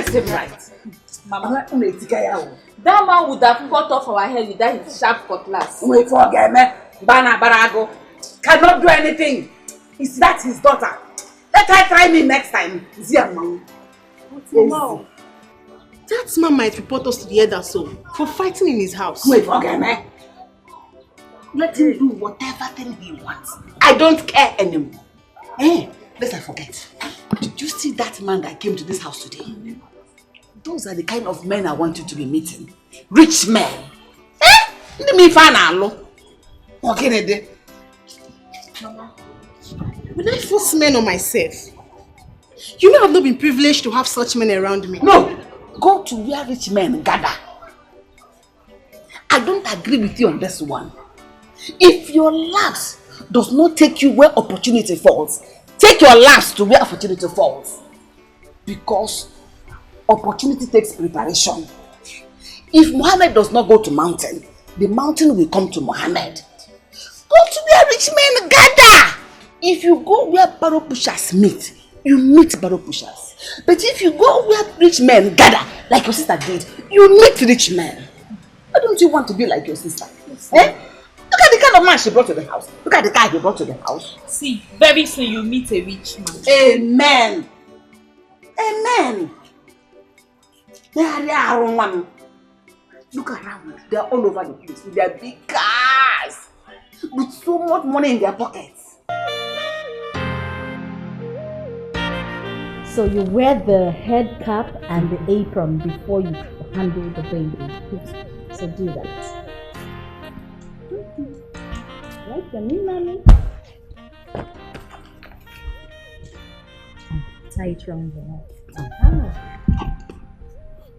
drives him right. Mama, that man would have cut off our hair with that his sharp cutlass. Wait for me. Bana Barago cannot do anything. Is that his daughter? Let her try me next time. Mama, that man might report us to the elder soul for fighting in his house. Wait for me. Let him do whatever thing he wants. I don't care anymore. Lest I forget. Did you see that man that came to this house today? Those are the kind of men I want you to be meeting. Rich men. Let me find out. Okay, Mama, will I force men on myself? You know I've not been privileged to have such men around me. No, go to where rich men gather. I don't agree with you on this one. If your laps does not take you where opportunity falls, take your laps to where opportunity falls. Because opportunity takes preparation. If Muhammad does not go to mountain, the mountain will come to Muhammad. Go to where rich men gather. If you go where barrow pushers meet, you meet barrow pushers. But if you go where rich men gather, like your sister did, you meet rich men. Why don't you want to be like your sister? Look at the kind of man she brought to the house. Look at the guy he brought to the house. See, very soon you meet a rich man. Amen. Amen. They are one. Look around. They are all over the place with their big cars. With so much money in their pockets. So you wear the head cap and the apron before you handle the baby. So do that. Right, your mommy. Tie it around the neck.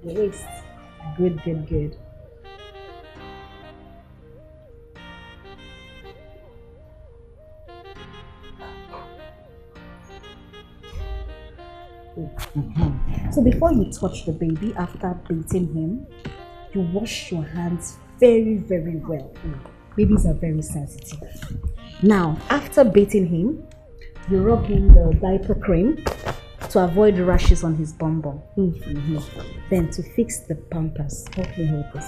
The waist. Good, good, good. So before you touch the baby, after bathing him, you wash your hands very, very well. Babies are very sensitive. Now, after bathing him, you rub him the diaper cream to avoid rashes on his bum bum. Then to fix the pampers, help me hold this.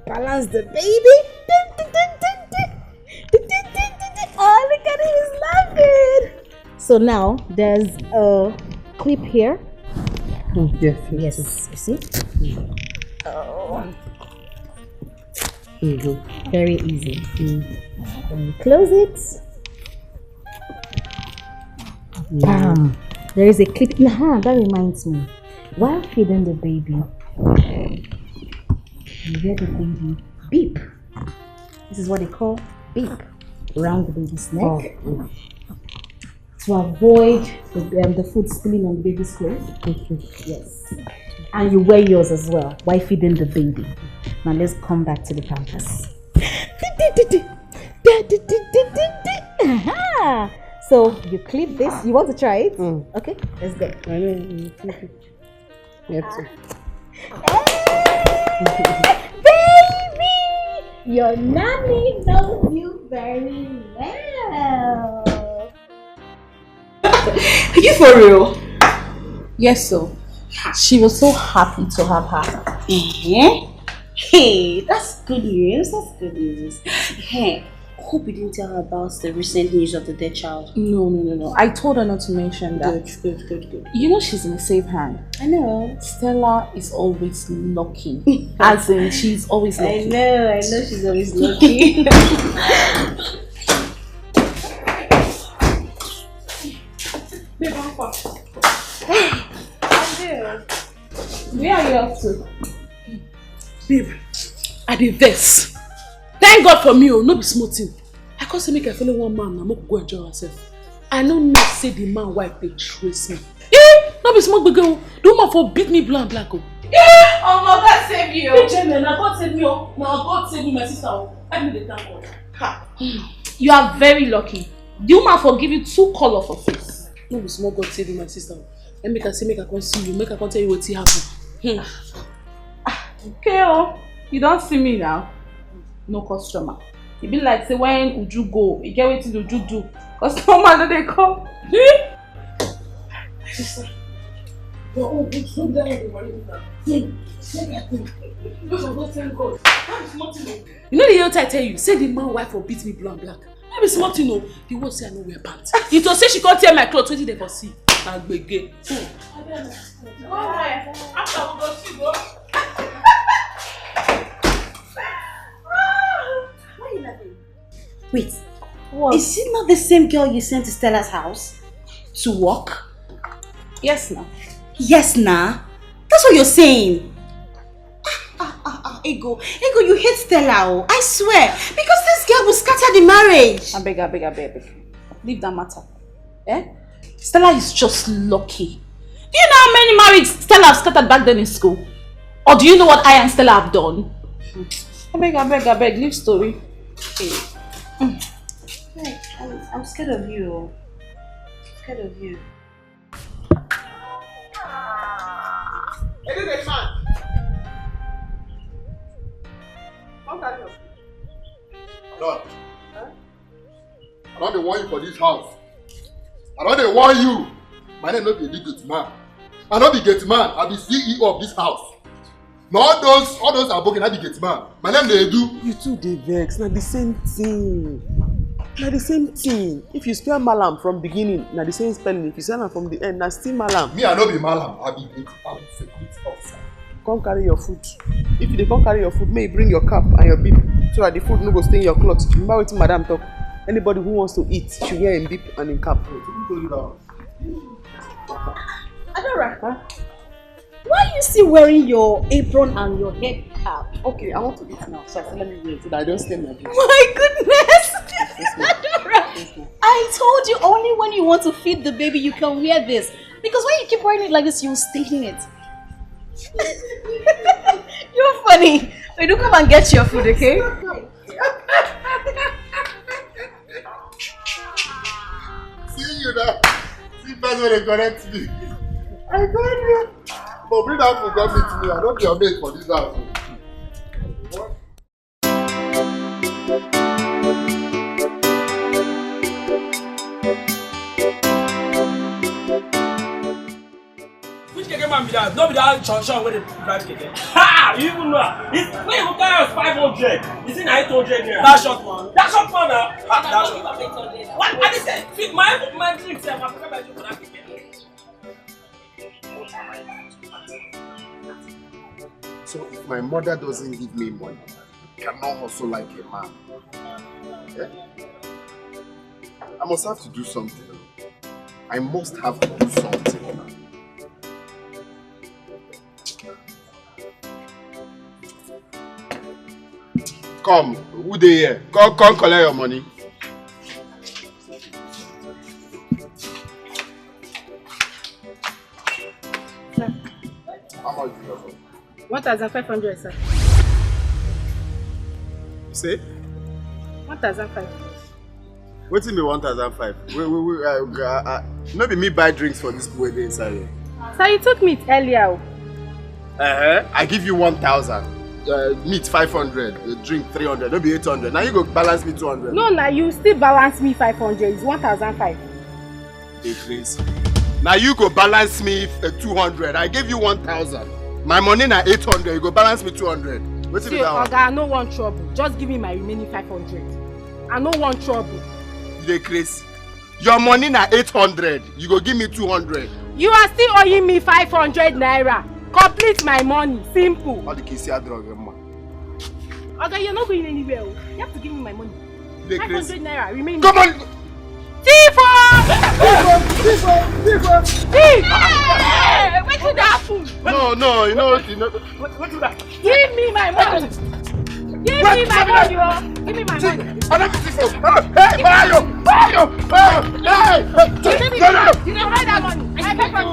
Balance the baby. Oh, look at him, he's laughing. So now there's a clip here. Yes. You see? Oh. Very easy. Then you close it. Bam. There is a clip in the hand. That reminds me. While feeding the baby, you hear the baby beep. This is what they call beep around the baby's neck. To avoid the food spilling on the baby's clothes. Yes. And you wear yours as well while feeding the baby. Now let's come back to the pampers. So you clip this. You want to try it? Okay, let's go. Baby! Your nanny knows you very well. Are you for real? Yes, so. She was so happy to have her. Hey, that's good news. Hey, hope you didn't tell her about the recent news of the dead child. No. I told her not to mention that. Good. You know she's in a safe hand. I know. Stella is always lucky. As in, she's always lucky. I know she's always lucky. Where are you off to? Babe, I did this. Thank God for me, no be small thing. I can't say make I follow one man, I'm not go enjoy myself. I don't know say the man wife they trace me. No be small girl. The woman for beat me black. Oh my God save you. Now God save me. Now God save me, my sister. I need the thank God. You are very lucky. The woman for give you 2 color for face. No be small God save me, my sister. Let me say make I come see you, make I come tell you what happened. Okay, you don't see me now. No customer. It be like say when Uju go, you get what Uju do. Customer that they come. Sister, You know the other I tell you, say the man wife will beat me blue and black. Maybe smart you know, the word say I no wear pants. You to say she can't tear my clothes, what did they for see? And begin. After we go see go. Why are you laughing? Wait. What? Is it not the same girl you sent to Stella's house to work? Yes, now. Yes, nah. That's what you're saying. Ego, you hate Stella, oh. I swear. Because this girl will scatter the marriage. I beg. Leave that matter. Eh? Stella is just lucky. Do you know how many marriages Stella have scattered back then in school? Or do you know what I and Stella have done? I beg, leave story. Hey. I'm scared of you. Scared of you. Hey, man. Come down here. Lord, I don't want you for this house. I don't want you. My name not be a gate man. I not be gate man. I be CEO of this house. Now all those are broken. I be gate man. My name they do. You two they vex. Now the same thing. Now the same thing. If you spell Malam from beginning, now the same spelling. If you spell them from the end, now still Malam. Me I not be Malam. I be security officer. Come carry your food. If you dey come carry your food, may you bring your cap and your beep so that the food no go stay in your cloth. Remember what Madam talk. Anybody who wants to eat should wear a beep and a cap. Adora, huh? Why are you still wearing your apron and your head cap? Okay, I want to eat now, so I said let me wait so that I don't stay my beep. My goodness! Adora, I told you only when you want to feed the baby you can wear this. Because when you keep wearing it like this, you'll stain it. You're funny. Wait, do come and get your food, okay? See you now. See that's when they correct me. I got you. But bring that food, come meet me. I don't be your mate for this house. What? Which keke man be that? No be that Chon where they drive keke. Ha! You even know. When you go carry us 500, is it 800 here? That short man. That short man now. That short man. What? I just said, fit my drink, sir. I forgot my drink for that keke. So if my mother doesn't give me money, I cannot hustle like a man. Yeah? I must have to do something. I must have to do something. Come, who they here? Come collect your money. Sir. How much do you have? 1,500, sir. You say? 1,500. What's in me 1,500? No be me buy drinks for this boy dey inside here. Sir, you took meat earlier. I give you 1,000. Meat 500, drink 300, no be 800. Now you go balance me 200. No, now you still balance me 500. It's 1,500. Hey, please. Now you go balance me 200. I gave you 1,000. My money na 800. You go balance me 200. What's in that one? Oga, I no want trouble. Just give me my remaining 500. I no want trouble. You dey crazy. Your money na 800. You go give me 200. You are still owing me 500 naira. Complete my money. Simple. All the kids here drug man. Oga, you're not going anywhere. You have to give me my money. You dey 500 crazy. naira. Remaining. Come on. Tifo! Thief! Hey, what did happen? No, you know. What do that? Give me my money. Give me my money, oh. Give me my money. Hey, Mario! Hey! You don't write that money. I pay for it.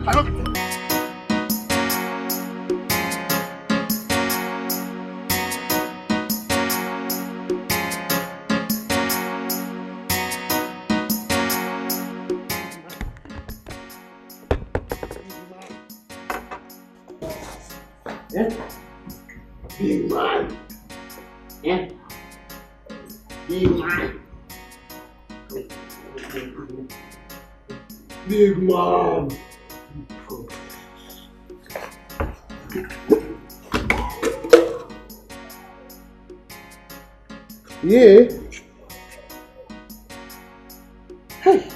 I don't. Big man. Yeah. Big man. Big man. Yeah. Hey.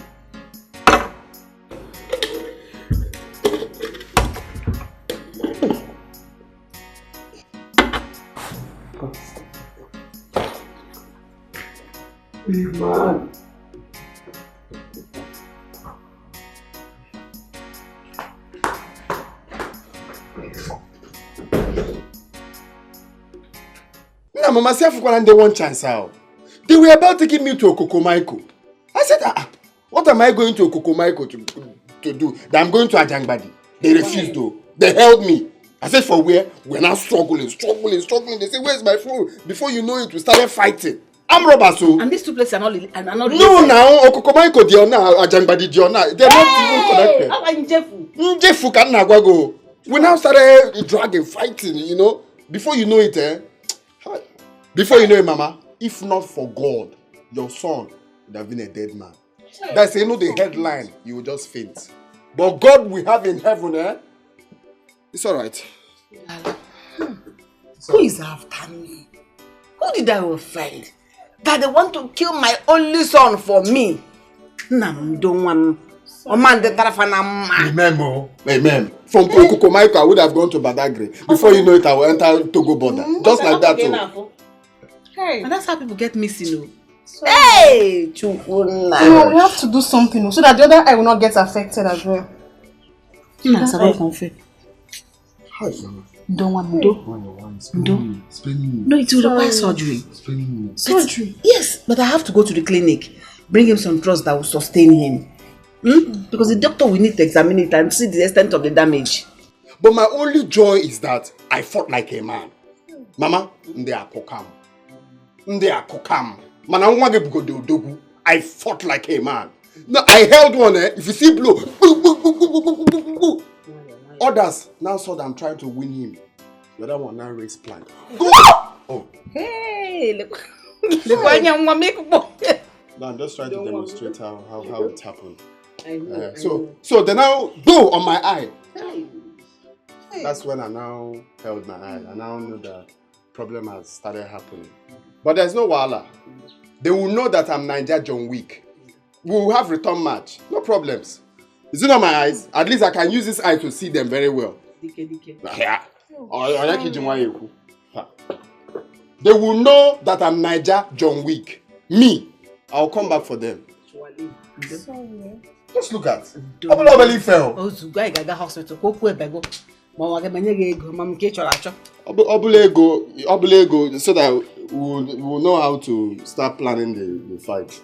Big man. Now, Mama, see if they one chance out. They were about to give me to Okokomaiko. I said, what am I going to Okokomaiko to do? That I'm going to Ajangbadi. They refused though. They held me. I said, for where? We're now struggling. They say, where's my phone? Before you know it, we started fighting. I'm robber, so. And these two places are not no, now, Okokomaiko, they are now, Ajangbadi, they are not. They're not even connected. How are you, Jefu? Jefu can now go. We now started dragging, fighting, you know. Before you know it, Before you know it, Mama, if not for God, your son would have been a dead man. That's, you know, the headline, you will just faint. But God we have in heaven, it's alright. Who is after me? Who did I offend? That they want to kill my only son for me? Remember, from Okokomaiko, I would have gone to Badagry. Before you know it, I will enter Togo border. Just like that too. Hey. And that's how people get missing. Hey! No, we have to do something so that the other eye will not get affected as well. No, it will require surgery. Surgery? Yes, but I have to go to the clinic. Bring him some drugs that will sustain him. Because the doctor will need to examine it and see the extent of the damage. But my only joy is that I fought like a man. Mama, they are kokam. I fought like a man. No, I held one. If you see blow, others now saw that I'm trying to win him. The other one now raised plank. Oh. Hey, look. No, I'm just trying to demonstrate how it happened. So they now go on my eye. That's when I now held my eye. I now knew that problem has started happening. But there's no wahala. They will know that I'm Niger John Wick. We will have return match. No problems. Is it on my eyes? At least I can use this eye to see them very well. Yeah. They will know that I'm Niger John Wick. Me. I'll come back for them. Just look at. Obele fell. Obele ego, so that we will know how to start planning the fight.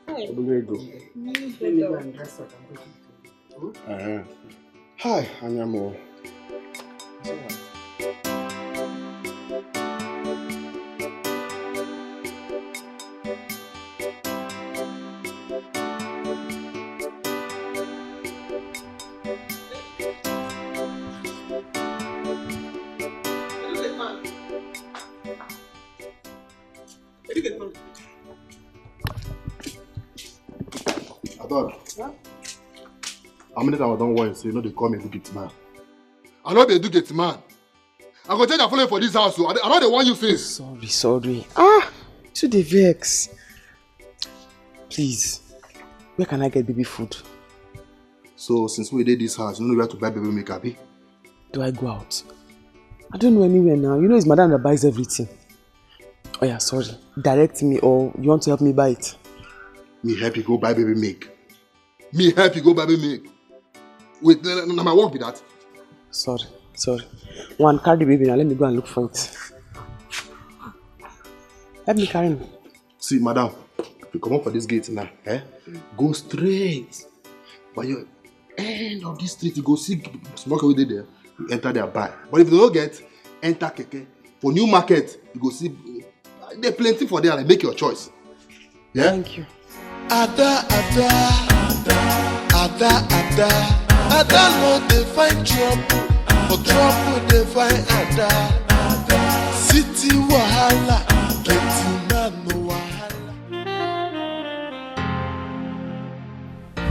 Obele ego. Let me go and dress up. Hi, Anyamo. How many times I don't want to say, no, they call me a Dikeh man. I know they Dikeh man. I go tell you following for this house, so I know they want you face. Sorry. To the vex. Please, where can I get baby food? So, since we did this house, you know where to buy baby makeup, eh? Do I go out? I don't know anywhere now. You know it's madam that buys everything. Oh yeah, sorry. Direct me or you want to help me buy it? Me help you go buy baby make. Me help you go buy baby make. Wait, no, my work be that. Sorry. One, carry the baby now. Let me go and look for it. Help me carry me. See, madam, if you come up for this gate now, go straight. By your end of this street, you go see smoke away there. You enter there, buy. But if you don't get, enter Keke. For new market, you go see. There's plenty for there. Like, make your choice. Yeah. Thank you. Ada, no they find trouble, for trouble they find Ada. City wahala, getting no wahala.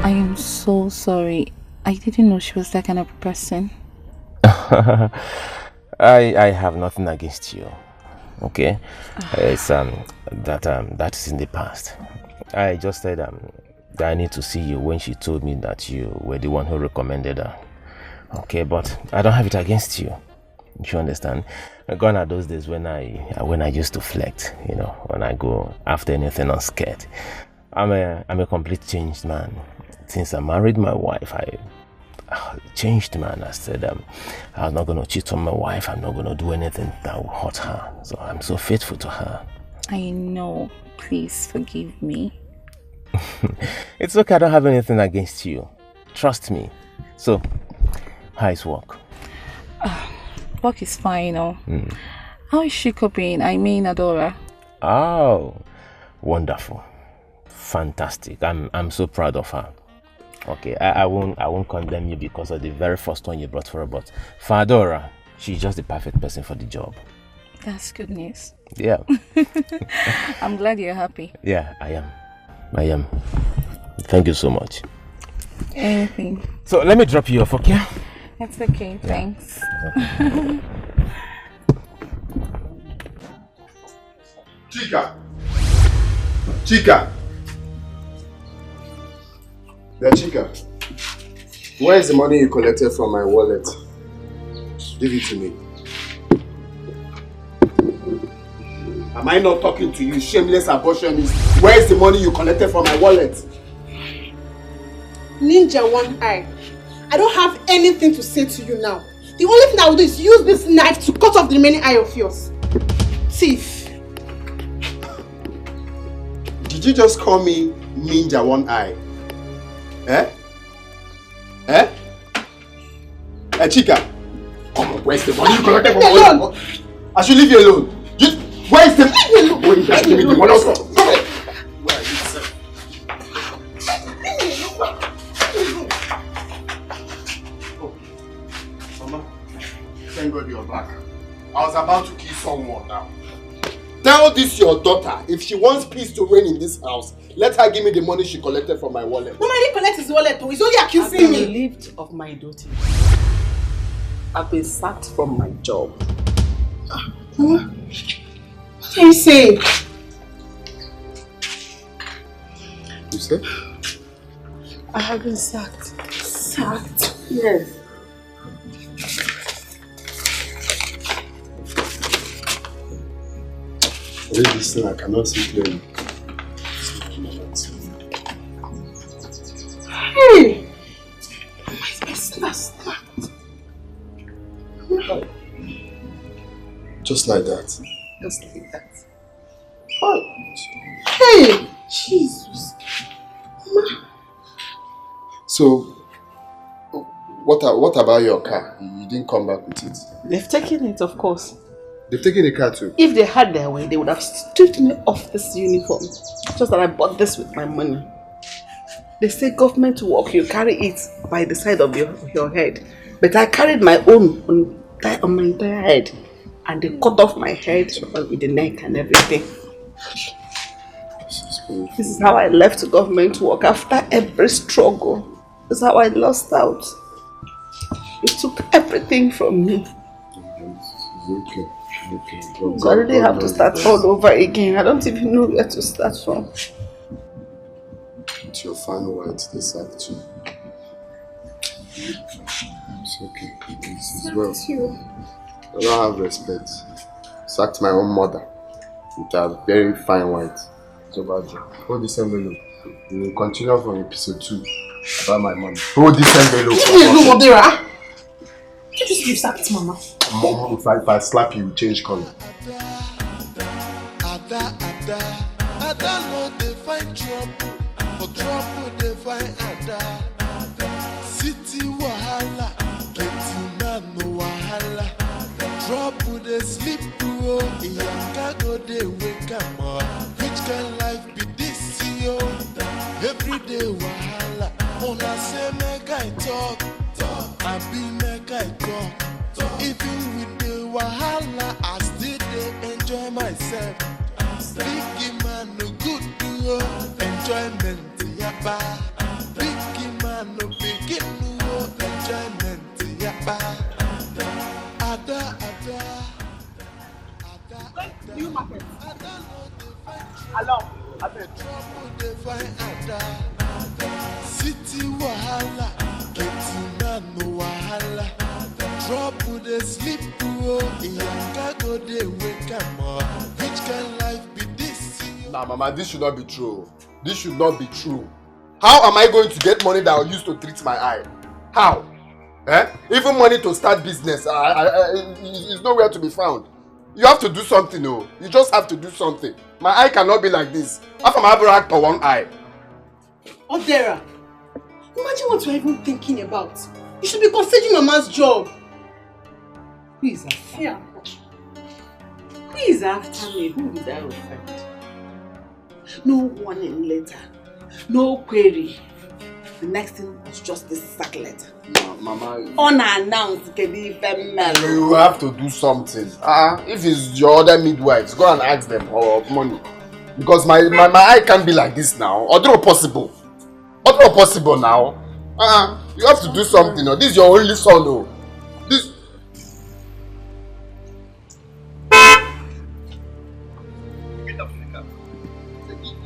I am so sorry. I didn't know she was that kind of person. I have nothing against you. Okay, it's that is in the past. I just said that I need to see you when she told me that you were the one who recommended her. Okay, but I don't have it against you. You understand? Gone are those days when I used to flex, you know, when I go after anything unscared. I'm a complete changed man. Since I married my wife, I changed man. I said I was not going to cheat on my wife. I'm not going to do anything that will hurt her. So I'm so faithful to her. I know. Please forgive me. It's okay. I don't have anything against you. Trust me. So, how is work? Work is fine, How is she coping? I mean, Adora. Oh, wonderful. Fantastic. I'm so proud of her. Okay, I won't condemn you because of the very first one you brought for her, but for Adora, she's just the perfect person for the job. That's good news. Yeah. I'm glad you're happy. Yeah, I am. Thank you so much. Anything. So let me drop you off, okay? It's okay, thanks. Okay. Chika! Yeah, Chika. Where is the money you collected from my wallet? Give it to me. Am I not talking to you, shameless abortionist? Where is the money you collected from my wallet? Ninja One Eye, I don't have anything to say to you now. The only thing I will do is use this knife to cut off the remaining eye of yours. Thief. Did you just call me Ninja One Eye? Eh? Chika, come on, where's the money you collected from my wallet? I should leave you alone. Where is the money? Wait, just give me the money. Where are you, sir? Mama, thank God you're back. I was about to kill someone now. Tell this your daughter, if she wants peace to reign in this house, let her give me the money she collected from my wallet. Mama, he collected his wallet too. He's only accusing me. Relieved of my duty. I've been sacked from my job. Mama, what are you saying? You said? I have been sacked. Sacked? Yes. Read this thing, I cannot see clearly. Hey! My sister sacked. Just like that. Just like that. Oh. Hey! Jesus. Mama. So, what about your car? You didn't come back with it. They've taken it, of course. They've taken the car too. If they had their way, they would have stripped me off this uniform. Just that I bought this with my money. They say government work, you carry it by the side of your head. But I carried my own on my entire head. And they cut off my head with the neck and everything. This is how I left government work after every struggle. This is how I lost out. It took everything from me. Okay. So I really have to start all over again. I don't even know where to start from. It's your fine white, they sacked you. It's okay. It's well. I don't have respect. Sacked my own mother with a very fine white. So bad. Hold this envelope. We will continue from episode 2 about my money. Hold this envelope. No, Modera. You just give sacked, Mama. Mom, if I slap you, change color. Ada no dey find trouble, for trouble dey find Ada. City wahala, plenty man no wahala. Trouble dey sleep through, Iyanga go dey wake am up. Which kind life be this, yo? Every day wahala, una say make I talk, I be make I talk. Even with the wahala, I still dey enjoy myself. Big man no good to enjoyment yaba. Big man no begin no enjoyment yaba. Ada. market. Along. Abeg. City wahala, getting man no wahala. Trouble dey sleep oh, Iyanga go dey wake am up. Which kind life be this? Nah, Mama, this should not be true. This should not be true. How am I going to get money that I'll use to treat my eye? How? Eh? Even money to start business is nowhere to be found. You have to do something, oh. You just have to do something. My eye cannot be like this. How come I have a act for one eye? Odera, imagine what you're even thinking about. You should be considering Mama's job. Who is after? Who is after me? Who did I offend? No warning letter, no query. The next thing was just this sack letter. Mama, unannounced. you have to do something. If it's your other midwives, go and ask them for money. Because my eye can't be like this now. Although possible. Although possible now. You have to do something. This is your only son. Oh. This.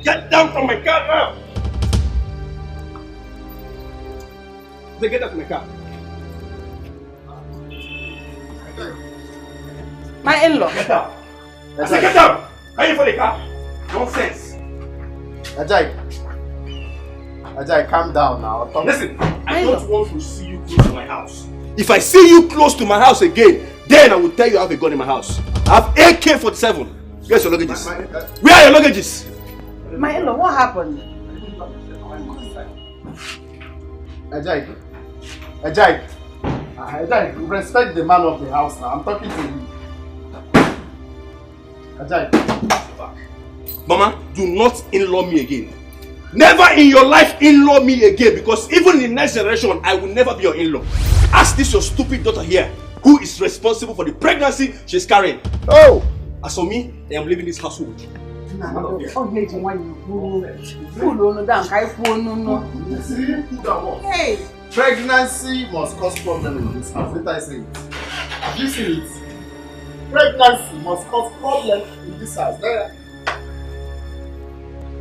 Get down from my car now! Get out of my car. My in-law. Get out. I said get out! Are you for the car? Nonsense. Ajay, calm down now. Listen, I don't want to see you close to my house. If I see you close to my house again, then I will tell you I have a gun in my house. I have AK-47. Where's your luggages? Where are your luggages? My in-law, what happened? Ajay, respect the man of the house now. I'm talking to you. Ajay. Mama, do not in-law me again. Never in your life in-law me again, because even in the next generation, I will never be your in-law. Ask this your stupid daughter here, who is responsible for the pregnancy she's carrying. Oh! As for me, I am leaving this household. Hey! Pregnancy must cause problem in this house. Did I say it? Have you seen it? Pregnancy must cause problem in this house. There.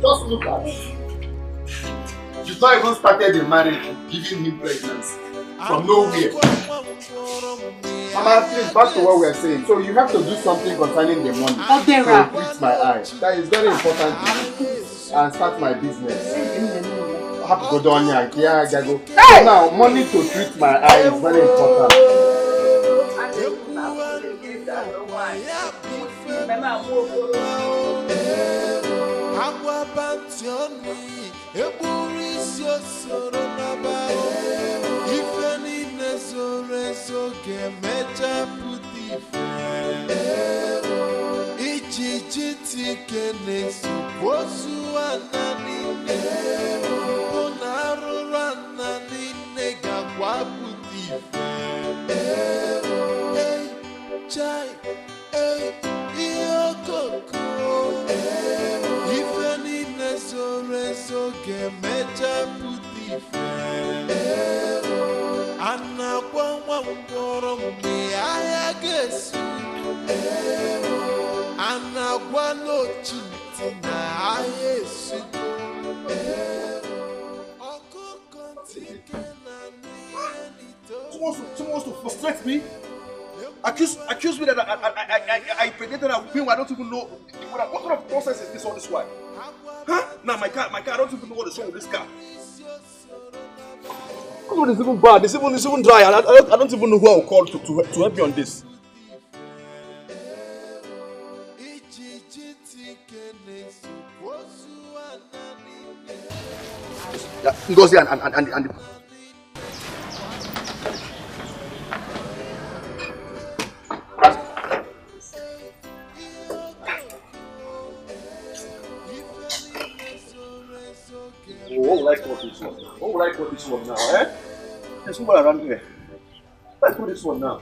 Just look at it. She's not even started the marriage, giving him pregnancy from nowhere. Mama, please, back to what we are saying. So you have to do something concerning the money to treat my eye. That is very important. And start my business. I have to go down here. Yeah, I go. Hey! Now, money to treat my eye is very important. Someone wants to frustrate me. Accuse me that I impregnated a woman. I don't even know what kind of process is this on this one. Huh? Now my car, I don't even know what is wrong with this car. This one is even bad. It's even dry. I don't even know who I will call to help me on this. Yeah, Ngozi and what will I call this one? What will I call this one now, eh? There's somebody around here. Let's call this one now.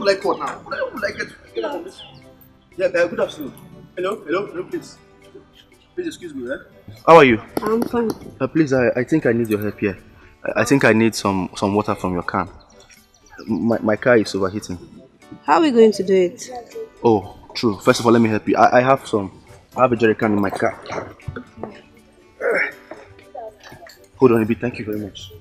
will I call now? Where will I get up on this? Yeah, good afternoon. Hello, please. Please excuse me, How are you? I'm fine. Please, I think I need your help here. I think I need some water from your can. My car is overheating. How are we going to do it? Oh, true. First of all, let me help you. I have a jerry can in my car. Hold on a bit. Thank you very much.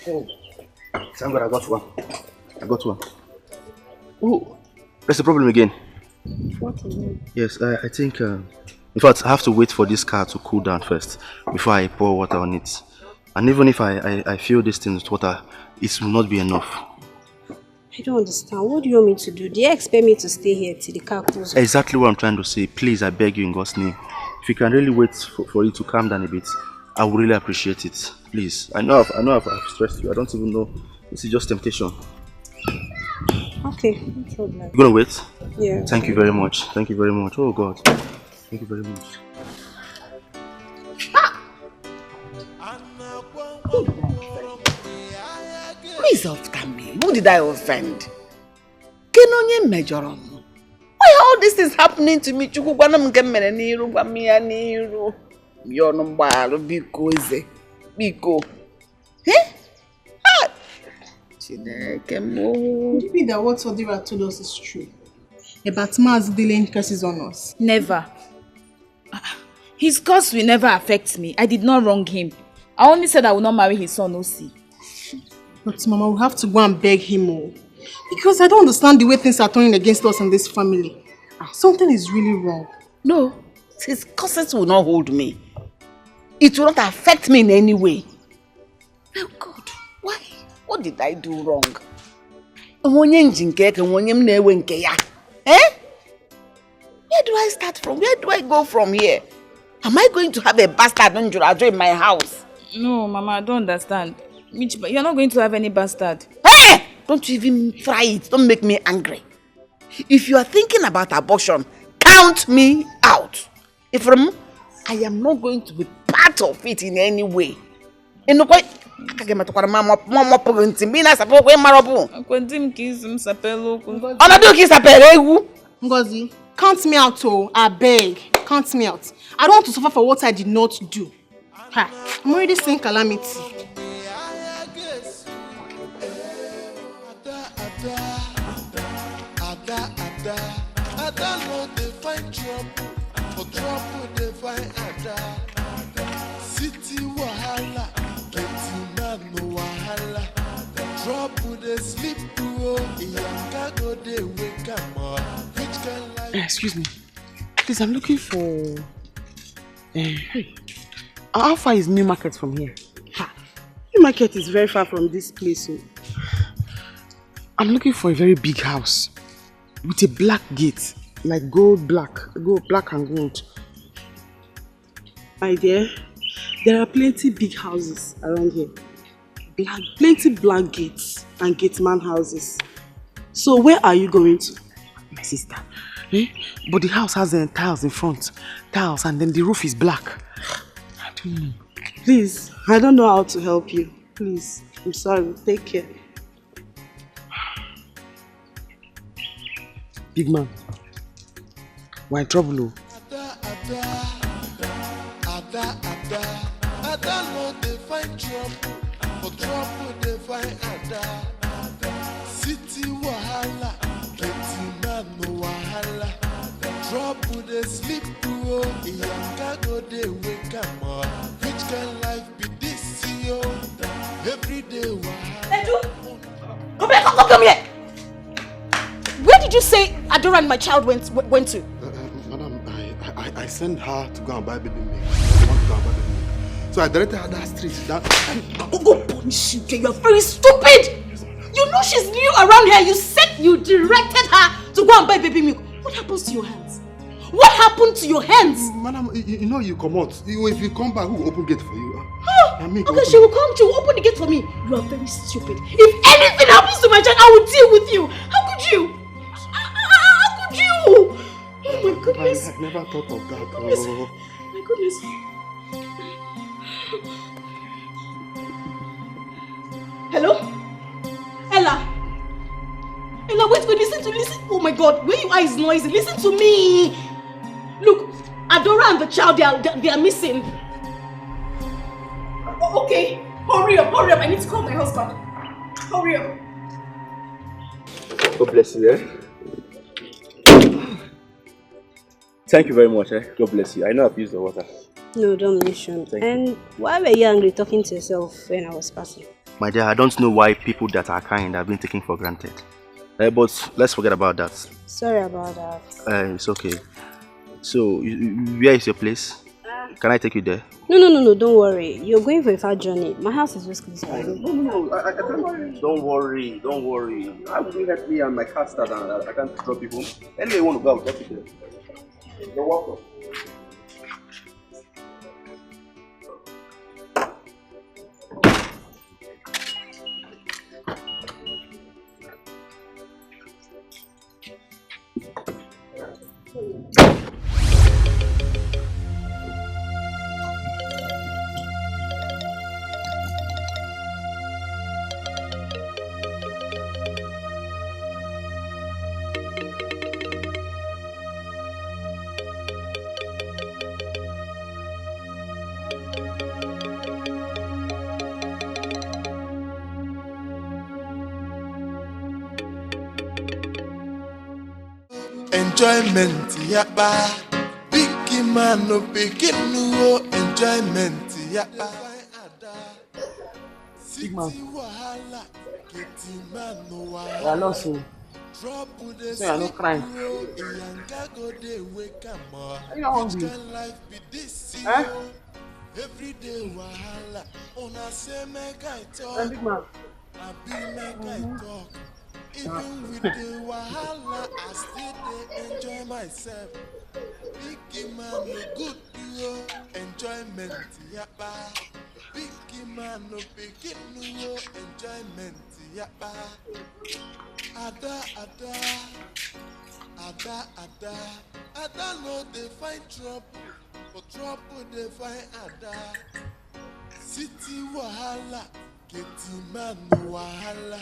Oh, thank God I got one. Oh, that's the problem again. What is it? Yes, I think, in fact, I have to wait for this car to cool down first before I pour water on it. And even if I fill this thing with water, it will not be enough. I don't understand. What do you want me to do? Do you expect me to stay here till the car cools? Exactly what I'm trying to say. Please, I beg you in God's name. If you can really wait for it to calm down a bit, I would really appreciate it. Please. I know I've stressed you. I don't even know. This is just temptation. Okay, no problem. You gonna wait? Yeah. Thank you very much. Thank you very much. Oh God. Thank you very much. Who is after me? Who did I offend? Kenonye mejorom. Why are all these things happening to me? Chuku gwanam gemere niru gwamia niru. Yono mbalo biko eze. Biko. Could it be that what Odira told us is true? About Maz dealing curses on us? Never. His curse will never affect me. I did not wrong him. I only said I will not marry his son, Osi. But Mama, we'll have to go and beg him more. Because I don't understand the way things are turning against us in this family. Something is really wrong. No, his curses will not hold me. It will not affect me in any way. Oh God, why? What did I do wrong? Where do I start from? Where do I go from here? Am I going to have a bastard in my house? No, Mama, I don't understand. You're not going to have any bastard. Hey! Don't you even try it. Don't make me angry. If you are thinking about abortion, count me out. I am not going to be part of it in any way. Ngozi, count me out, oh, I beg. Count me out. I don't want to suffer for what I did not do. I'm already seeing calamity. City wahala, no wahala. Trouble they sleep go they wake up. Excuse me. Please, I'm looking for... how far is New Market from here? New Market is very far from this place. So. I'm looking for a very big house with a black gate, like black and gold. My dear, there are plenty big houses around here. Plenty black gates and gateman houses. So where are you going to? My sister. But the house has tiles in front. Tiles, and then the roof is black. I don't know. Please, I don't know how to help you. Please, I'm sorry. Take care. Big man, we're in trouble. City wahala, no wahala. Trouble they sleep go they wake up. Which kind life be this yo? Every day wahala. Come here. Where did you say Adora and my child went to? Madam, I sent her to go and buy baby milk. I want to go and buy baby milk. So I directed her that street. Go punish you, you're very stupid! You know she's new around here. You said you directed her to go and buy baby milk. What happens to your hands? What happened to your hands? Madam, you know you come out. If you come back, who will open gate for you? Okay, she will come. She will open the gate for me. You are very stupid. If anything happens to my child, I will deal with you. How could you? How could you? Oh my goodness. I never thought of that. Oh. My goodness. Hello? Ella? Ella, wait, listen. Oh my God, where your eyes noisy? Listen to me. Look, Adora and the child, they are missing. Okay, hurry up. I need to call my husband. Hurry up. God bless you, eh? Thank you very much, eh? God bless you. I know I've used the water. No, don't mention. And why were you angry talking to yourself when I was passing? My dear, I don't know why people that are kind have been taken for granted. But let's forget about that. Sorry about that. It's okay. So, where is your place? Can I take you there? No, don't worry. You're going for a far journey. My house is just close by. No, I can't. Don't worry. I will let me and my car start and I can't drop you home. Anyway, you want to go, I'll drop you there. You're welcome. Enjoyment, yapa. Big man, no begin no enjoyment, yapa. Big man. You are not so. So you are not crying. Are you hungry? Eh? Big man. Even with the wahala, I still dey enjoy myself. Big man, no good yo, enjoyment, yapa. Big man, no begin no enjoyment, yapa. Ada no dey find trouble, but trouble dey find Ada. City wahala, getting man no wahala.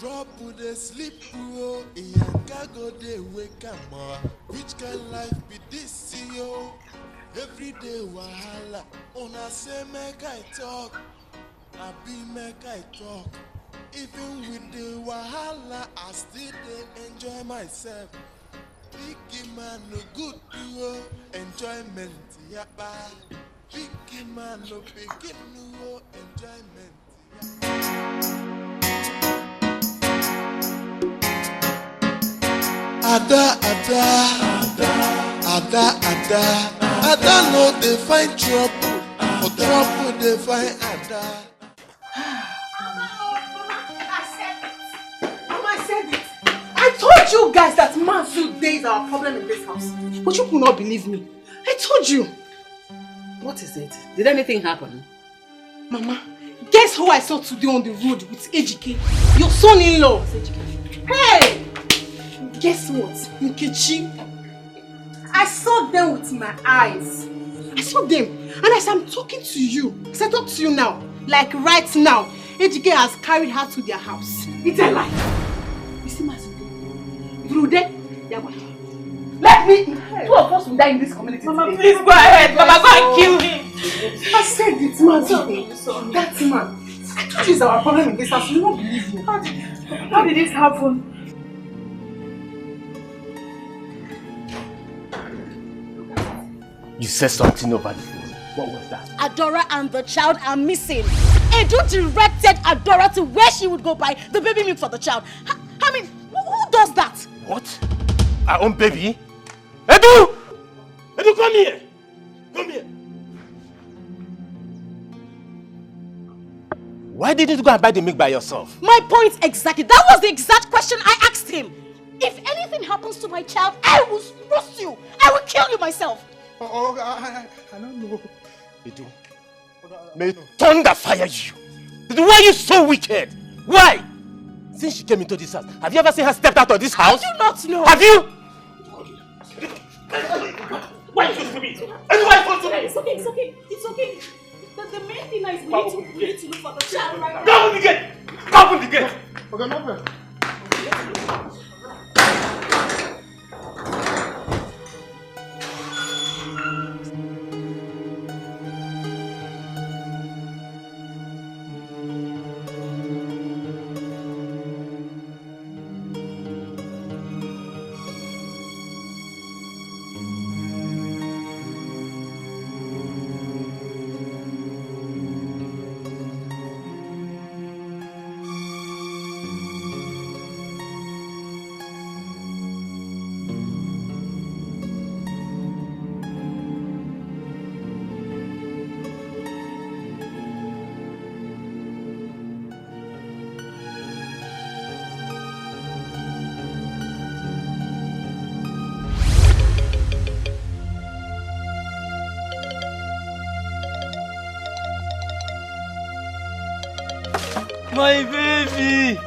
Trouble dey sleep, bro. Iyanga go dey wake am up. Which kind life be this, yo? Every day wahala. Una say make I talk, I be make I talk. Even with the wahala, I still dey enjoy myself. Big man no good, yo. Enjoyment, yapa. Big man no begin, no enjoyment. Ada no dey find trouble, but trouble dey find Ada. I said it. I told you guys that manhood day is our problem in this house, but you could not believe me. I told you. What is it? Did anything happen? Mama, guess who I saw today on the road with Ejike? Your son-in-law. Hey! Guess what? Nkechi. I saw them with my eyes. I saw them. And as I'm talking to you, as I talk to you now, like right now, Ejike has carried her to their house. It's a lie. You see my son? Through there, let me. Two of us will die in this community. Mama, today. please go ahead. Mama, go and kill him. I said it, man. That man. I told you it's our problem in this house. You won't believe me. How did this happen? You said something over the phone. What was that? Adora and the child are missing. Edo directed Adora to where she would go buy the baby milk for the child. I mean, who does that? What? Our own baby? Edu! Edu, come here! Come here! Why didn't you go and buy the milk by yourself? My point exactly. That was the exact question I asked him. If anything happens to my child, I will roast you. I will kill you myself. Oh, I don't know. Edu, may thunder fire you. Why are you so wicked? Why? Since she came into this house, have you ever seen her step out of this house? I do not know. Have you? Why you to me? Everybody talk to me! It's okay, it's okay, it's okay. The main thing is we need to look for the child right now. Go open the gate! Go open the gate! Okay, no problem. My baby!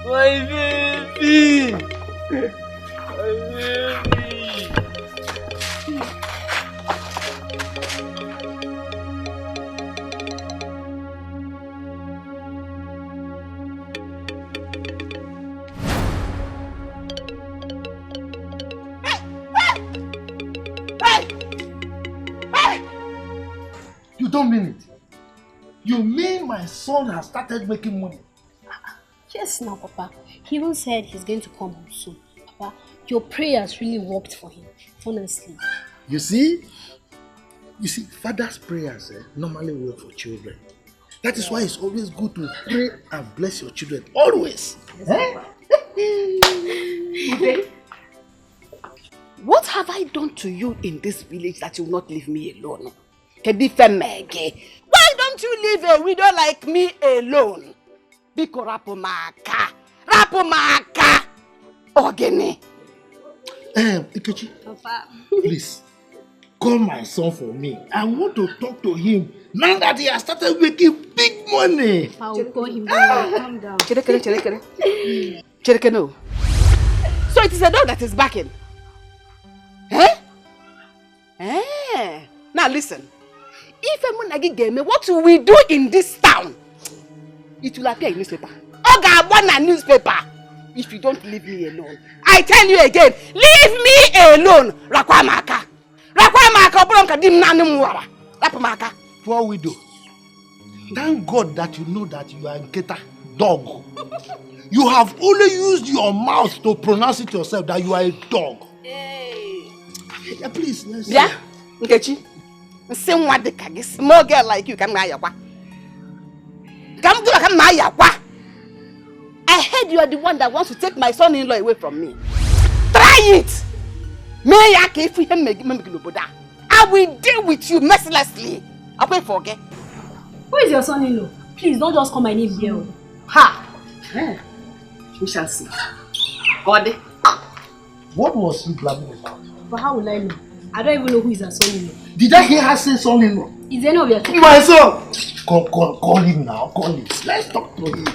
My baby! My baby! You don't mean it. You mean my son has started making money? Yes, now, Papa. He even said he's going to come home soon. Papa, your prayers really worked for him. Honestly. You see, father's prayers normally work for children. That is why it's always good to pray and bless your children. Always. What have I done to you in this village that you will not leave me alone? Why don't you leave a widow like me alone? Biko rapumaka. Ogene. Ikechi, Papa. please, call my son for me. I want to talk to him now that he has started making big money. I will call him. Calm down. Chereke, no. So it is a dog that is barking. Now listen. If Emunagi gave me, what will we do in this town? It will appear in newspaper. Oga want a newspaper. If you don't leave me alone, I tell you again, leave me alone. Rakwamaka, bronka dim nanuwara. Rapamaka. Poor widow. Thank God that you know that you are a Nketa dog. You have only used your mouth to pronounce it yourself that you are a dog. Hey. Please, let's Yeah, Nkechi. Same what the kagi small girl like you can yakwa. Come do like yakwa. I heard you are the one that wants to take my son-in-law away from me. Try it. I will deal with you mercilessly. I will forget. Who is your son-in-law? Please don't just call my name here. Ha! We shall see. God. What was he blabbing about? But how will I know? I don't even know who is her son-in-law. Did I hear her say son-in-law? Is any of your children? My son! Call him now. Call him. Let's talk to him.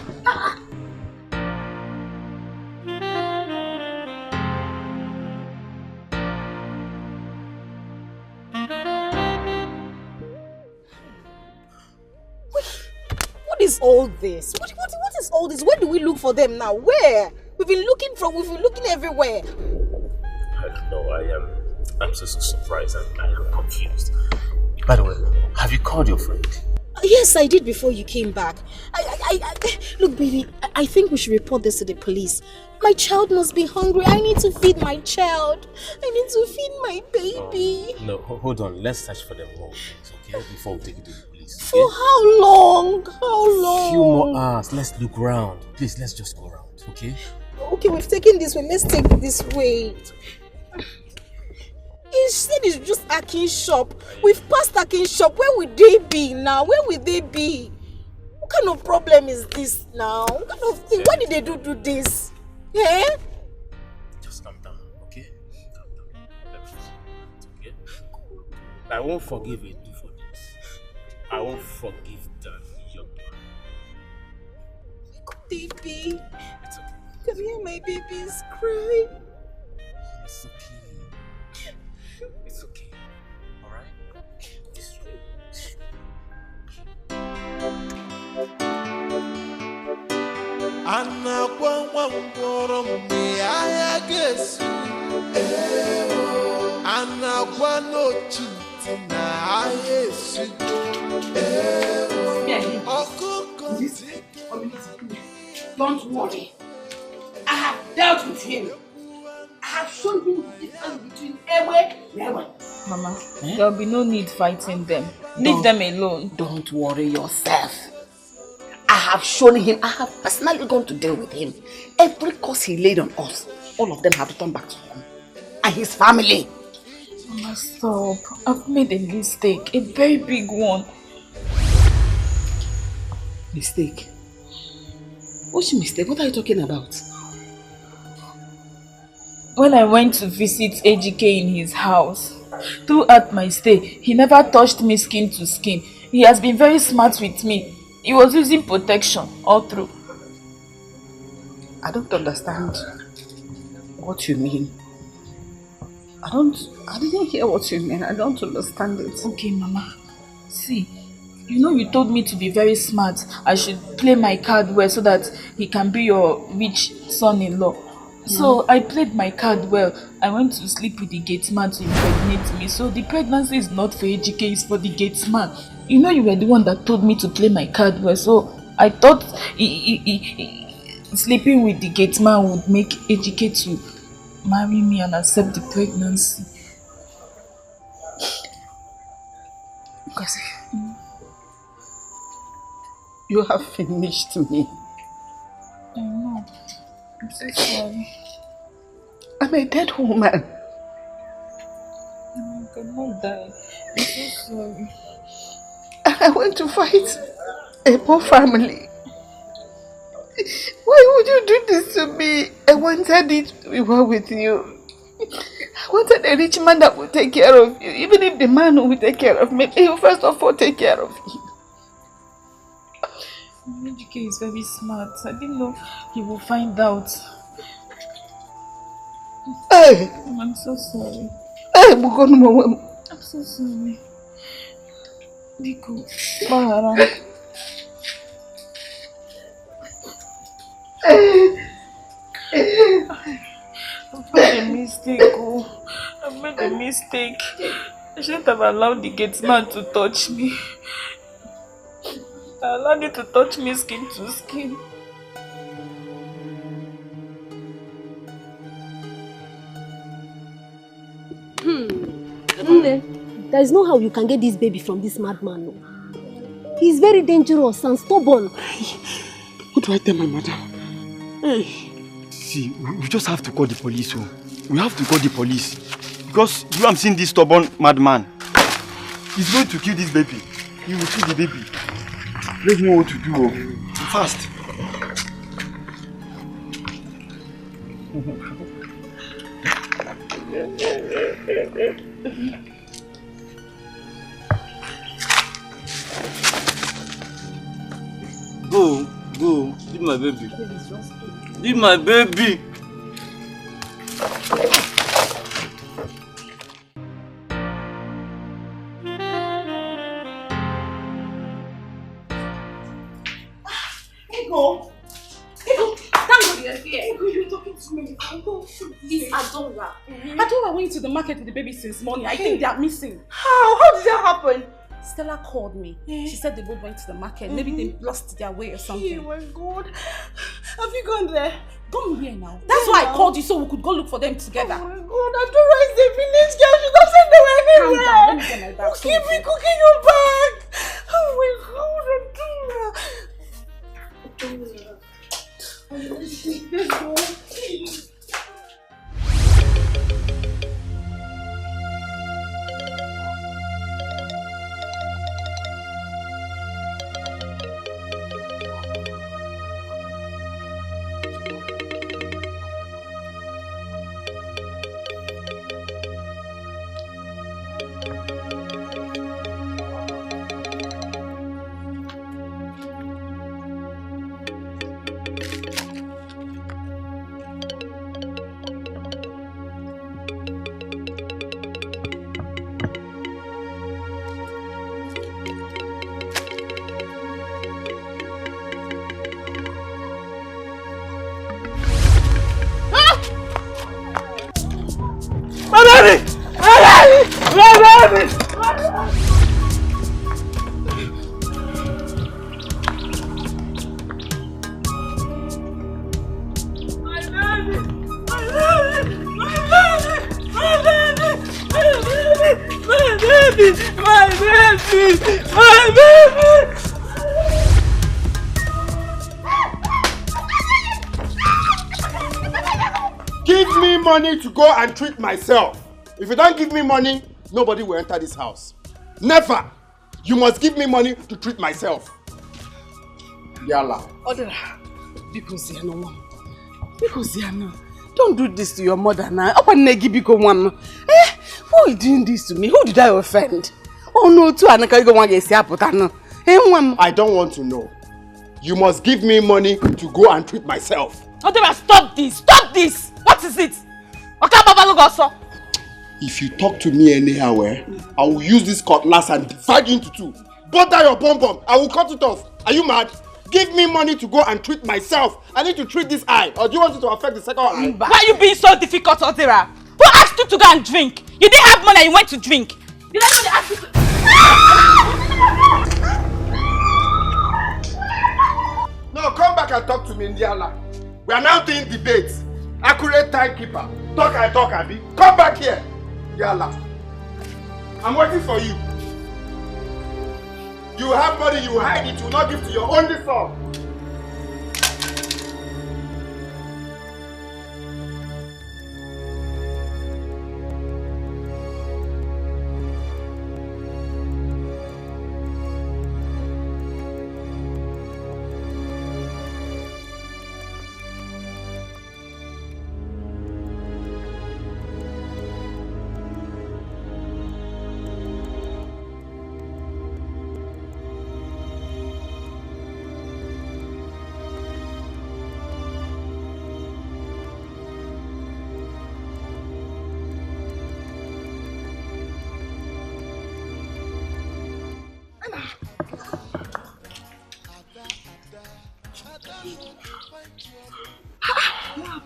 What is all this? What is all this? Where do we look for them now? Where? We've been looking everywhere. I don't know. I'm so surprised and I am confused. By the way, have you called your friend? Yes, I did before you came back. Look, baby, I think we should report this to the police. My child must be hungry. I need to feed my child. I need to feed my baby. No, hold on. Let's search for them more, okay? Before we take it to the police. Okay? For how long? How long? A few more hours. Let's look around. Please, let's just go around, okay? Okay, we've taken this way. Let's take this way. He said it's just Akin shop. We've passed Akin shop. Where would they be now? Where would they be? What kind of problem is this now? What kind of thing? Why did they do this? Eh? Just calm down, okay? Calm down. Okay? I won't forgive you for this. I won't forgive that young man. Baby. Come here, my baby's crying. It's okay. ngwọrọ mgbe ahịa ga-esu anagwa n'otu ntị na ahịa esugo ọkụkọ Don't worry. I have dealt with him. I have shown him the difference between Ewe and Ewe. Mama, there'll be no need fighting them. Leave them alone. Don't worry yourself. I have shown him, I have personally gone to deal with him. Every curse he laid on us, all of them have to turn back to him. And his family. Mama, stop. I've made a mistake. A very big one. Mistake? What's your mistake? What are you talking about? When I went to visit Ejike in his house, throughout my stay, he never touched me skin to skin. He has been very smart with me. He was using protection all through. I don't understand what you mean. I didn't hear what you mean. I don't understand it. Okay, Mama. See, you know you told me to be very smart. I should play my card well so that he can be your rich son-in-law. So I played my card well. I went to sleep with the gate man to impregnate me. So the pregnancy is not for Ejike, it's for the gate man. You know you were the one that told me to play my card well. So I thought sleeping with the gate man would make Ejike to marry me and accept the pregnancy. Because you have finished me. I know. I'm so sorry. I'm a dead woman. I cannot die. I'm so sorry. I went to fight a poor family. Why would you do this to me? I wanted it to be well with you. I wanted a rich man that would take care of you. Even if the man who will take care of me, he will first of all take care of you. Dikeh is very smart. I didn't know he will find out. Hey! I'm so sorry. Hey, I'm so sorry. Diko, Bahara. I've made a mistake. I've made a mistake. I shouldn't have allowed the gate man to touch me. I allowed you to touch me skin to skin. There is no how you can get this baby from this madman. No. He's very dangerous and stubborn. What do I tell my mother? Hey. See, we just have to call the police. We have to call the police. Because you have seen this stubborn madman. He's going to kill this baby. He will kill the baby. Let's know what to do. Fast. Go. Leave my baby. Leave my baby. Adora went to the market with the baby since morning. I think they are missing. How did that happen? Stella called me. She said they both went to the market. Maybe they lost their way or something. Oh my God. Have you gone there? Gone where now? That's why I called you so we could go look for them together. Oh my God, Adora is a village girl. She doesn't know anywhere. Calm down. Let me get my bag. Who keep me cooking your bag? Oh my God, Adora. Let's go. baby! My baby! Give me money to go and treat myself. If you don't give me money, nobody will enter this house. Never. You must give me money to treat myself. Yalla. Odera, because don't do this to your mother now. Why are you doing this to me? Who did I offend? Oh no, too. I don't want to know. You must give me money to go and treat myself. Odera, stop this! Stop this! What is it? If you talk to me anyhow, I will use this cutlass and divide you into two. Butter your pom-pom. I will cut it off. Are you mad? Give me money to go and treat myself. I need to treat this eye. Or do you want it to affect the second eye? Why are you being so difficult, Odera? Who asked you to go and drink? You didn't have money and you went to drink. Did I know they asked you to... No, come back and talk to me, Ndiala. We are now doing debates. Accurate timekeeper. Talk, Abi. Come back here. Ndiala. I'm waiting for you. You have money, you hide it, you will not give to your only son.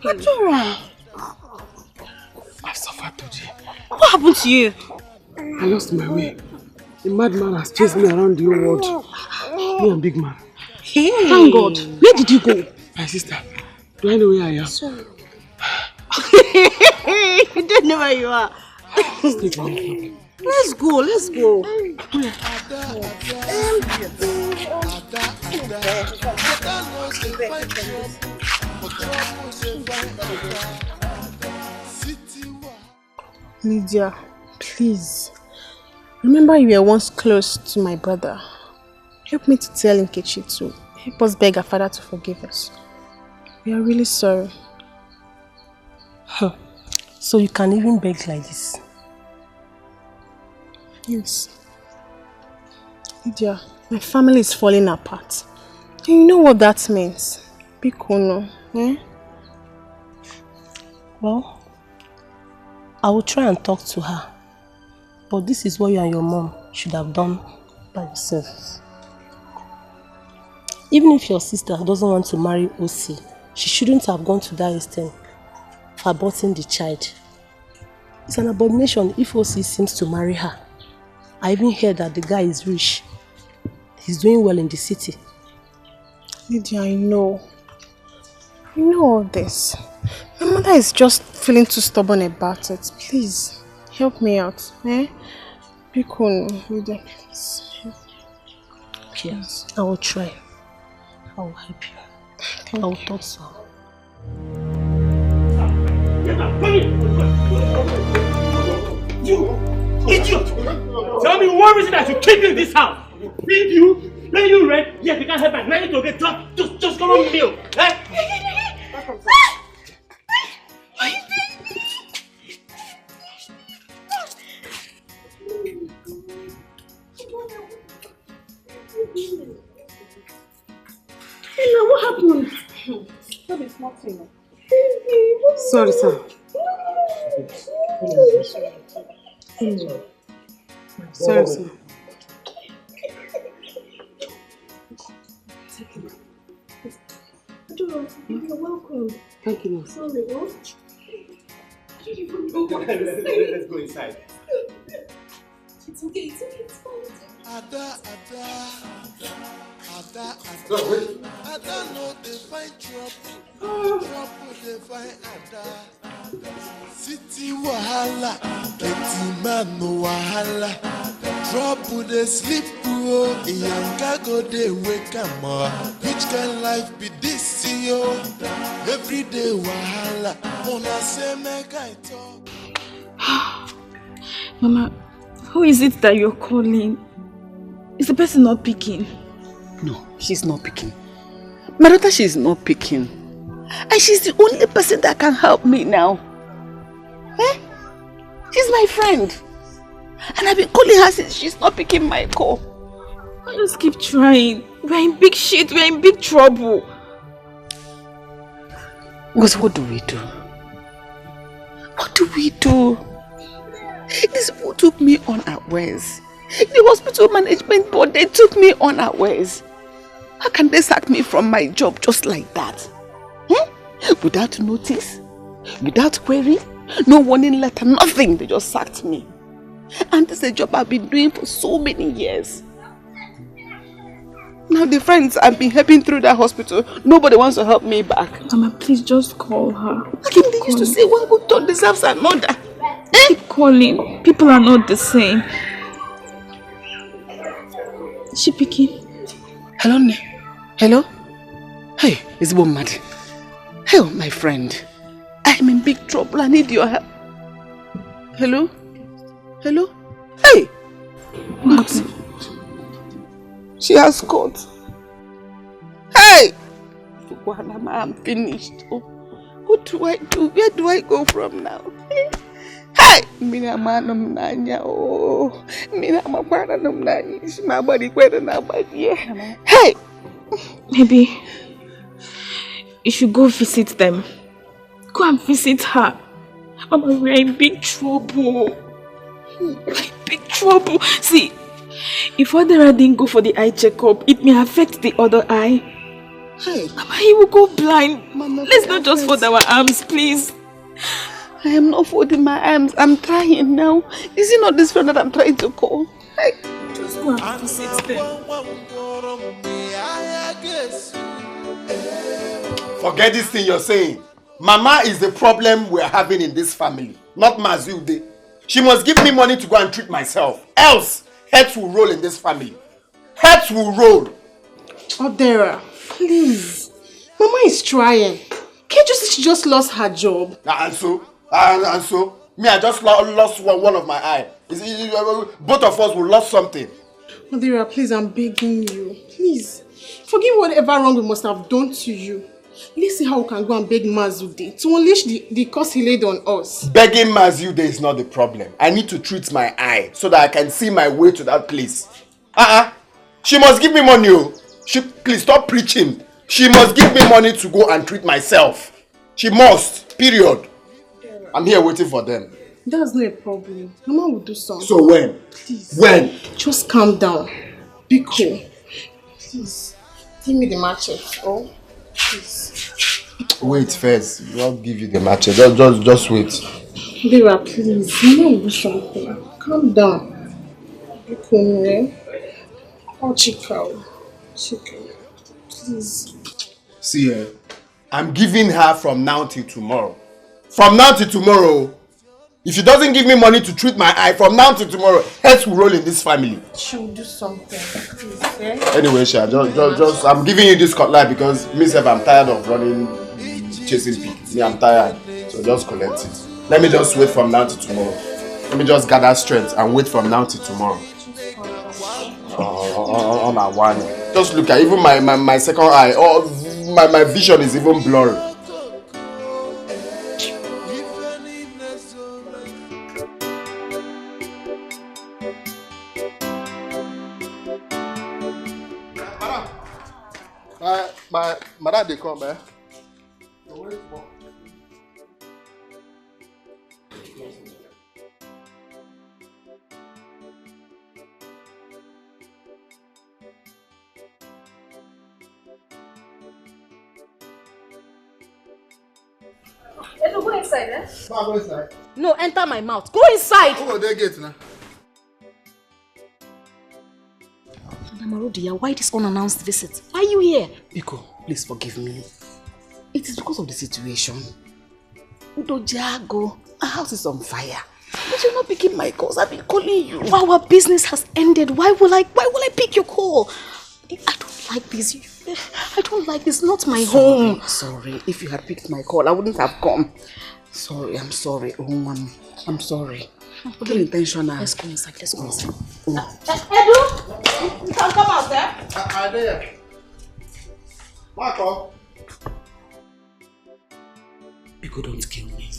Adora! I suffered today. What happened to you? I lost my way. The madman has chased me around the whole world. Me and big man. Hey. Thank God. Where did you go? My sister, do I know where I am? Sorry. You don't know where you are. Stay for me. Let's go, let's go. Lydia, please. Remember you were once close to my brother. Help me to tell Nkechi to help us beg our father to forgive us. We are really sorry. So you can even beg like this? Yes. Lydia, my family is falling apart. And you know what that means? Bikono, eh? Well, I will try and talk to her. But this is what you and your mom should have done by yourselves. Even if your sister doesn't want to marry Osi, she shouldn't have gone to that extent for aborting the child. It's an abomination if Osi seems to marry her. I even heard that the guy is rich. He's doing well in the city. Lydia, I know. I know all this. My mother is just feeling too stubborn about it. Please, help me out. Eh? Be cool, Lydia, please. Yes, I will try. I will help you. I will talk to her. You idiot! Tell me one reason I should keep you in this house. Feed you, pay you rent, yet you can't help my money to get dropped. Just come on meal. Eh? Hello, what happened? Don't be smarting. Sorry, sir. Sorry, sir. You're welcome. Thank you. Sorry, what? Let's go inside. It's okay, it's fine. Ada, no, they find trouble. Trouble, they find Ada. City wahala, getting man no wahala. Trouble, they sleep, oh. Yanga go, they wake up. Which kind life be this, yo? Every day wahala. Wanna say, make I talk. Mama, who is it that you're calling? Is the person not picking? No, she's not picking. My daughter, she's not picking. And she's the only person that can help me now. Eh? She's my friend. And I've been calling her since she's not picking my call. I just keep trying. We're in big shit, we're in big trouble. Because what do we do? What do we do? These people took me unawares. The hospital management board, they took me unawares. How can they sack me from my job just like that? Without notice, without query, no warning letter, nothing. They just sacked me. And this is a job I've been doing for so many years. Now the friends I've been helping through that hospital, nobody wants to help me back. Mama, please just call her. Again, they used to say one good turn deserves another. Keep calling. People are not the same. Is she picking? Hello, hello? Hey, it's mad. Hey, my friend. I'm in big trouble. I need your help. Hello? Hello? Hey! What? She has caught. Hey! I'm finished. Oh, what do I do? Where do I go from now? Hey! Mina manum nanya. Oh, mina mapana num nanya. My body kweda na body. Hey! Maybe you should go visit them. Go and visit her. Mama, we're in big trouble. We're in big trouble. See, if Odera didn't go for the eye checkup, it may affect the other eye. Hey. Mama, he will go blind. Mama, let's not just fold our arms, please. I am not folding my arms. I'm trying now. Is it not this friend that I'm trying to call? Hey. Just go and visit them. Forget this thing you're saying. Mama is the problem we're having in this family, not Mazilde. She must give me money to go and treat myself. Else, heads will roll in this family. Heads will roll. Odera, please. Mama is trying. Can't you see she just lost her job? And so? Me, I just lost one of my eye. Both of us will lose something. Odera, please, I'm begging you. Please. Forgive whatever wrong we must have done to you. Let's see how we can go and beg Mazude to unleash the curse he laid on us. Begging Mazude is not the problem. I need to treat my eye so that I can see my way to that place. She must give me money. Please stop preaching. She must give me money to go and treat myself. She must. Period. I'm here waiting for them. That's not a problem. Mama will do something. So when? Please. When? Just calm down. Be cool. Please. Give me the machete. Oh. Please. Wait first. I'll give you the machete. Just wait. Vera, please. Mama will do something. Calm down. Be cool, eh? Oh, Chica. Please. See, I'm giving her from now till tomorrow. From now till tomorrow. If she doesn't give me money to treat my eye, from now till tomorrow, heads will roll in this family. She'll do something. Please, eh? Anyway, Sha, just I'm giving you this cutlass because myself, I'm tired of running, chasing pigs. I'm tired. So just collect it. Let me just wait from now till tomorrow. Let me just gather strength and wait from now till tomorrow. On our one. Just look at even my second eye. Oh, my vision is even blurry. My dad they come, eh? Edo, go inside, eh? Ma, go inside. No, enter my mouth. Go inside! Who will they get now? Madam Arudia, why this unannounced visit? Why are you here? Biko, please forgive me. It is because of the situation. Udojago, our house is on fire. But you're not picking my calls. I've been calling you. Our business has ended. Why will I pick your call? I don't like this. I don't like this. Not my home. Sorry. If you had picked my call, I wouldn't have come. Sorry, I'm sorry. Oh, I'm sorry. Okay. Intentional. Let's go inside. Let's go inside. Edu, you can come out there. I'm there. Marco. Biko, don't kill me.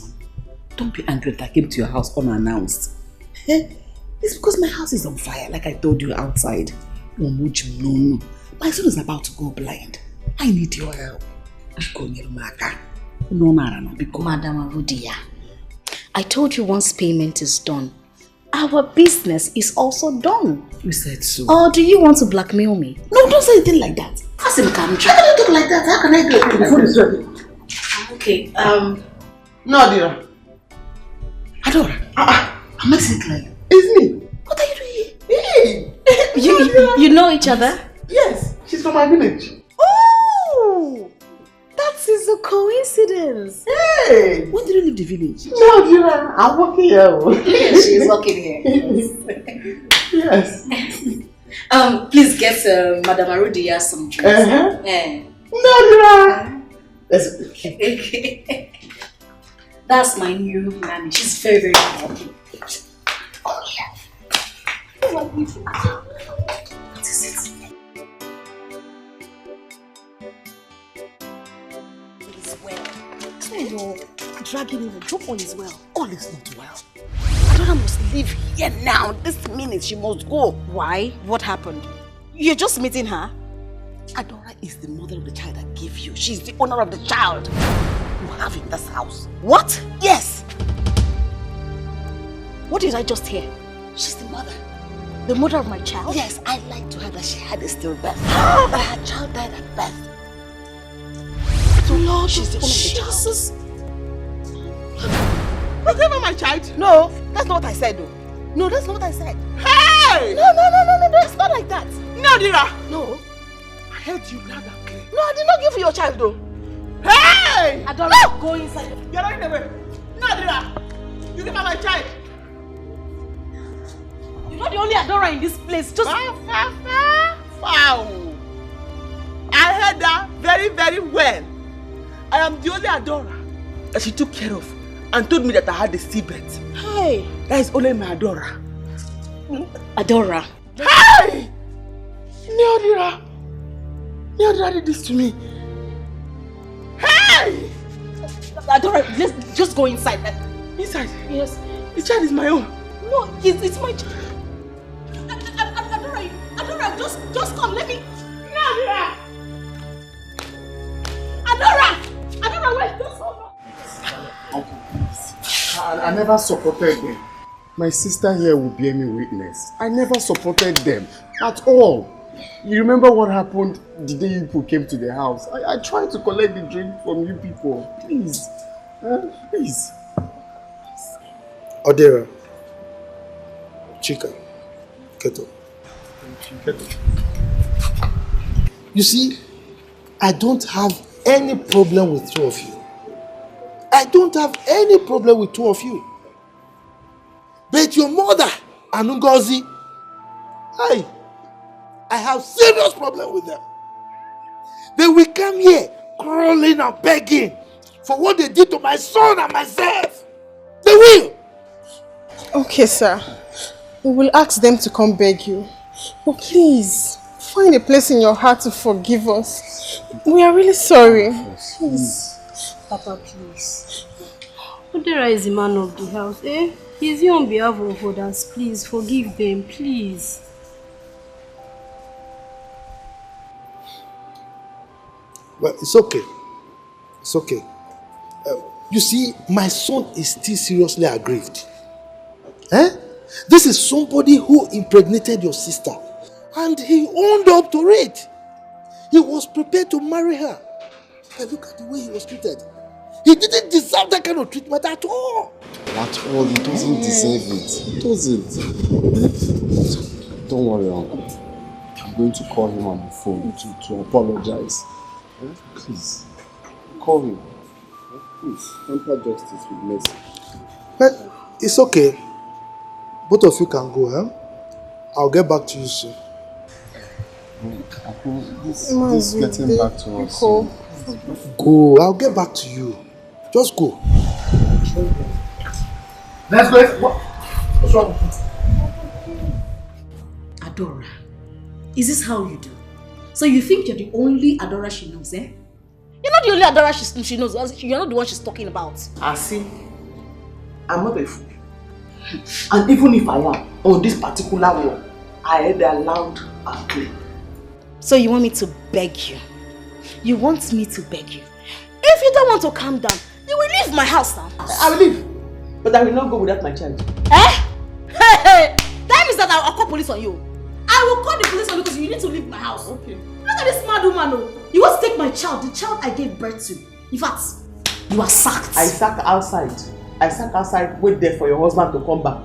Don't be angry that I came to your house unannounced. It's because my house is on fire, like I told you outside. My son is about to go blind. I need your help. Madam Arudia, I told you once payment is done, our business is also done. You said so. Or do you want to blackmail me? No, don't say anything like that. Ask him, how can you talk like that? How can I do it? The food is ready. Okay, No, Adira. Adora, am I sick like? It's me. What are you doing Hey! you know each other? Yes, she's from my village. Oh! That is a coincidence. Hey! When did you leave the village? No, Adira, I'm working here. Yes, she is working here. Yes. Please get Madam Arudia some drinks. No, Adira. Okay. That's my new nanny. She's very, very lucky. Oh, yeah. What is it? It is well. So you're dragging in the drop on is well. All is not well. Adora must leave here now. This minute she must go. Why? What happened? You're just meeting her? Adora is the mother of the child I gave you. She's the owner of the child you have in this house. What? Yes. What did I just hear? She's the mother. The mother of my child? Yes, I lied to her that she had a stillbirth. But her child died at birth. So Lord, she's the owner of the child. You gave her my child? No, that's not what I said though. No, that's not what I said. Hey! No, it's not like that. No, Adira. No. I heard you loud and clear. No, I did not give you your child though. Hey! Adora, go inside. You're running away. No, Adira. You gave her my child. You're not the only Adora in this place. Just Wow. I heard that very, very well. I am the only Adora that she took care of and told me that I had a stillbirth. Hey. That is only my Adora. Adora. Hey! Neodira! Neodira did this to me. Hey! Adora, let's just go inside. Inside? Yes. The child is my own. No, it's my child. Adora, just come. Let me. Neodira! Adora, wait. Just hold on. I never supported them. My sister here will bear me witness. I never supported them at all. You remember what happened the day you people came to the house? I tried to collect the drink from you people. Please. Please. Odera. Chica. Keto. You see, I don't have any problem with two of you. I don't have any problem with two of you. But your mother and Ngozi, I have serious problem with them. They will come here crawling and begging for what they did to my son and myself. They will. Okay, sir. We will ask them to come beg you. But please, find a place in your heart to forgive us. We are really sorry. Please. Papa, please. Odera is the man of the house, eh? He's here on behalf of others. Please, forgive them, please. Well, it's okay. It's okay. You see, my son is still seriously aggrieved. This is somebody who impregnated your sister. And he owned up to it. He was prepared to marry her. And look at the way he was treated. He didn't deserve that kind of treatment at all. At all, he doesn't deserve it. He doesn't. Don't worry, Uncle. I'm going to call him on the phone to apologize. Please, call him. Please, temper justice with mercy. But it's okay. Both of you can go, huh? I'll get back to you soon. Uncle, this getting back to us. Go, I'll get back to you. Just go. Let's go. What's wrong? Adora, is this how you do? So you think you're the only Adora she knows, eh? You're not the only Adora she knows. You're not the one she's talking about. I see. I'm not a fool. And even if I am, on this particular one, I had allowed and clean. So you want me to beg you? You want me to beg you? If you don't want to calm down, you will leave my house now. I will leave. But I will not go without my child. Eh? Hey! That means that I'll call police on you. I will call the police on you because you need to leave my house. Okay. Look at this mad woman, though. You want to take my child, the child I gave birth to. In fact, you are sacked. I sack outside. Wait there for your husband to come back.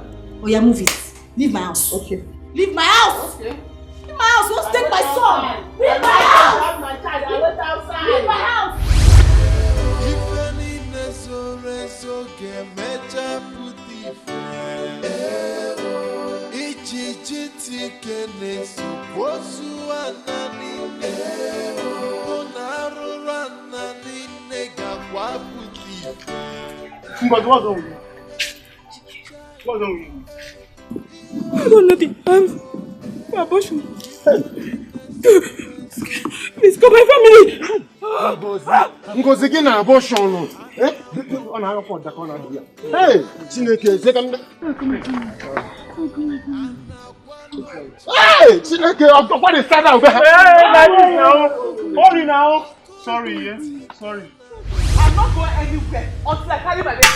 Oh yeah, move it. Leave my house. Okay. Leave my house. Okay. Leave my house. You want to take my son. Leave my house. I have my child. I went outside. Leave my house. What's wrong with you? What's wrong with you? I don't know nothing. Abortion. Please come my family. Ngozi gị na abortion. Eh? Ọ na-arụkọ ọdakọ na ndị ya. Hey, Chineke, second. Hey, Chineke, what is that now? Hey, like this now. Sorry now. Sorry, yeah. Sorry. I'm not going anywhere until I carry my baby.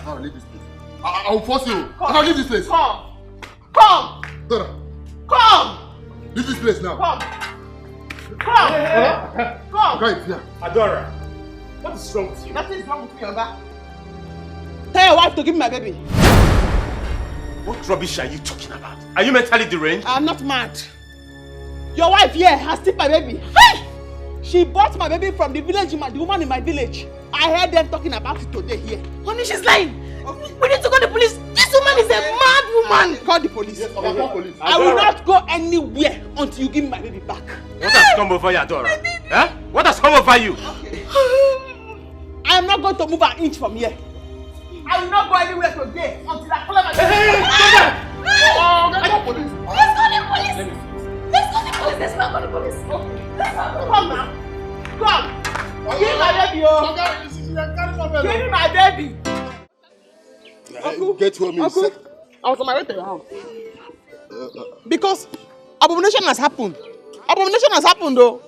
I'll leave this place. I will force you. I'll leave this place. Come. Dora. Come. Leave this place now. Come. Right here. Adora, what is wrong with you? Nothing is wrong with me, Oga. Tell your wife to give me my baby. What rubbish are you talking about? Are you mentally deranged? I'm not mad. Your wife here has taken my baby. Hey! She bought my baby from the village woman, the woman in my village. I heard them talking about it today here. Honey, she's lying. Okay. We need to call the police. This woman is a mad woman. Call the police. Yes, call police. I will not go anywhere until you give me my baby back. What has come over you, Adora? Huh? What has come over you? Okay. I am not going to move an inch from here. I will not go anywhere today until I follow my baby. Hey, come on! Call police. Let's call the police. Let's call the police. Let's call the police. Come now. Come. Give my baby, oh. Give me my baby. Uncle, get home. Uncle, I was on my way to your house. Because abomination has happened. Abomination has happened, though.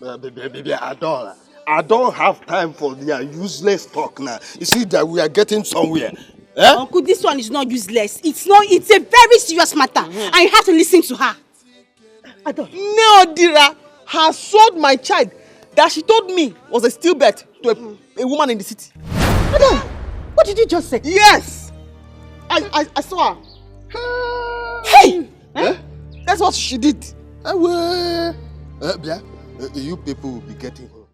Baby, I don't have time for their useless talk now. You see that we are getting somewhere. Eh? Uncle, this one is not useless. It's a very serious matter. And you have to listen to her. Neodira has sold my child that she told me was a stillbirth to a woman in the city. Adam, what did you just say? Yes! I saw her. Hey! That's what she did. You people will be getting